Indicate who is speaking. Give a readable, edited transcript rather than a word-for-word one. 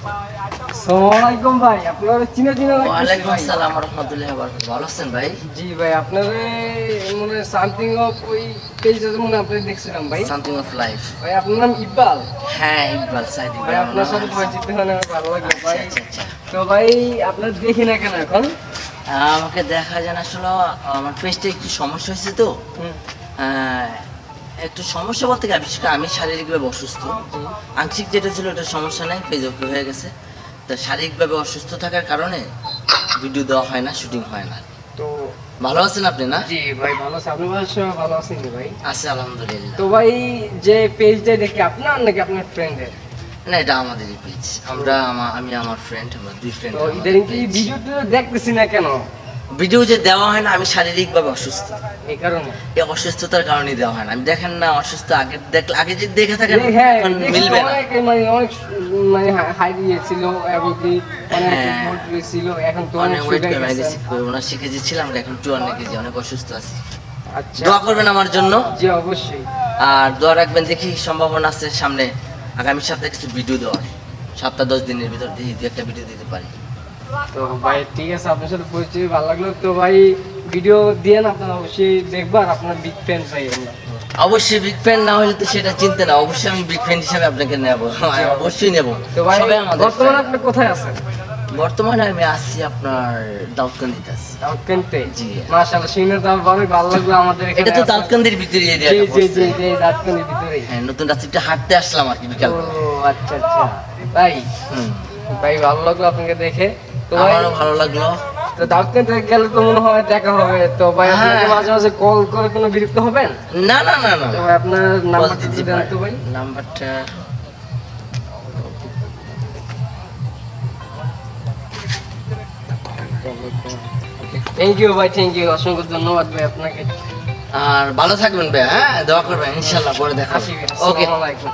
Speaker 1: আসসালামু আলাইকুম ভাই, আপনার চিনা চিনা লাগতেছে।
Speaker 2: ওয়ালাইকুম আসসালাম ওয়া রাহমাতুল্লাহি ওয়া বারাকাতুহু। ভালো আছেন ভাই?
Speaker 1: জি ভাই, আপনার মনে সামথিং অফ ওই পেজে মনে আপনি দেখছিলাম ভাই।
Speaker 2: Something of life.
Speaker 1: ভাই আপনার নাম ইকবাল?
Speaker 2: হ্যাঁ, ইকবাল সাইদ
Speaker 1: ভাই
Speaker 2: ইকবাল।
Speaker 1: আপনার সাথে পরিচিত হয়ে আমার ভালো লাগলো ভাই।
Speaker 2: আচ্ছা আচ্ছা।
Speaker 1: তো ভাই আপনার দেখি না কেন এখন?
Speaker 2: আমাকে দেখা যায় না, আসলে আমার পেজটা একটু সমস্যা হয়েছে তো। আহ, একটু সমস্যা বলতে কি, বিশেষ করে আমি শারীরিকভাবে অসুস্থ। আংশিক যেটা ছিল ওটা সমস্যা নাই, পেজ ওকে হয়ে গেছে। তো শারীরিকভাবে অসুস্থ থাকার কারণে ভিডিও দেওয়া হয় না, শুটিং হয় না।
Speaker 1: তো
Speaker 2: ভালো আছেন আপনি না?
Speaker 1: জি ভাই ভালো আছি, আপনি ভালো আছেন কি ভাই?
Speaker 2: আছি আলহামদুলিল্লাহ।
Speaker 1: তো ভাই যে পেজটা দেখি আপনার নাকি আপনার ফ্রেন্ডের?
Speaker 2: না, এটা আমাদেরই পেজ। আমি আমার ফ্রেন্ড, আমরা দুই ফ্রেন্ড।
Speaker 1: তো ইদানিং কি ভিডিওটা দেখতেছি না কেন?
Speaker 2: ভিডিও যে দেওয়া হয় না, আমি শারীরিকভাবে অসুস্থ।
Speaker 1: এই কারণে?
Speaker 2: এই অসুস্থতার কারণে দেওয়া হয় না। আমি দেখেন না অসুস্থ, আগে দেখলে আগে যে দেখে থাকেন
Speaker 1: হ্যাঁ,
Speaker 2: এখন
Speaker 1: দেখি
Speaker 2: মিলবে না।
Speaker 1: অনেক অনেক মানে হাই ছিল এবং কি অনেক
Speaker 2: হ্যাঁ।
Speaker 1: মোট ছিল, এখন তো অনেক
Speaker 2: অনেক ওয়েট
Speaker 1: শুকিয়ে
Speaker 2: কমে
Speaker 1: গেছে।
Speaker 2: গেছি, ওনার শিখেছি ছিলাম, এখন 54 কেজি, অনেক অসুস্থ আছি।
Speaker 1: আচ্ছা,
Speaker 2: দোয়া করবেন আমার জন্য।
Speaker 1: জি অবশ্যই।
Speaker 2: আর দোয়া রাখবেন, দেখি সম্ভাবনা আছে সামনে আগামী সপ্তাহে কিছু ভিডিও দেওয়ার। সপ্তাহ 10 দিনের ভিতর দেখি দু একটা ভিডিও দিতে পারি।
Speaker 1: তো ভাই ঠিক আছে, আপনার সাথে পরিচয় ভালো লাগলো। তো ভাই ভিডিও দিয়ে আপনার অবশ্যই দেখবার, আপনার বিগ ফ্যান ভাই আমরা।
Speaker 2: অবশ্যই বিগ ফ্যান না হলে তো সেটা চিনতে না, অবশ্যই আমি বিগ ফ্যান হিসাবে আপনাকে নেব, অবশ্যই নেব।
Speaker 1: তো ভাই
Speaker 2: সবাই আমাদের
Speaker 1: বর্তমানে
Speaker 2: fan।
Speaker 1: আপনি কোথায় আছেন?
Speaker 2: বর্তমানে আমি আছি আপনার দাউদকান্দিতে আছি।
Speaker 1: দাউদকান্দিতে?
Speaker 2: জি।
Speaker 1: মাশাআল্লাহ, শুনে তো আমার অনেক ভালো লাগলো। আমাদের
Speaker 2: এটা তো দাউদকান্দির ভিতরে এরিয়া।
Speaker 1: জি জি জি জি, দাউদকান্দির ভিতরেই।
Speaker 2: হ্যাঁ, নতুন রাস্তাটা হাঁটতে আসলাম আর কি বিকাল
Speaker 1: ও আচ্ছা আচ্ছা তাই। ভাই ভালো লাগলো আপনাকে দেখে। তো ভাই
Speaker 2: আমারও ভালো লাগলো।
Speaker 1: তো দাউদকান্দি গেলে তো মনে হয় দেখা হবে। তো ভাই
Speaker 2: হ্যাঁ।
Speaker 1: আপনাকে মাঝে মাঝে কল করে কোনো বিরক্ত হবেন?
Speaker 2: না না না না,
Speaker 1: তো ভাই আপনার নাম্বারটা
Speaker 2: দিতে
Speaker 1: দেন
Speaker 2: পারি।
Speaker 1: তো ভাই।
Speaker 2: নাম্বারটা
Speaker 1: থ্যাংক ইউ ভাই, থ্যাংক ইউ, অসংখ্য ধন্যবাদ ভাই আপনাকে।
Speaker 2: আর ভালো থাকবেন ভাই, হ্যাঁ দোয়া করবেন, ইনশাআল্লাহ পরে দেখা
Speaker 1: আসি,
Speaker 2: ওকে।
Speaker 1: আসসালামু আলাইকুম।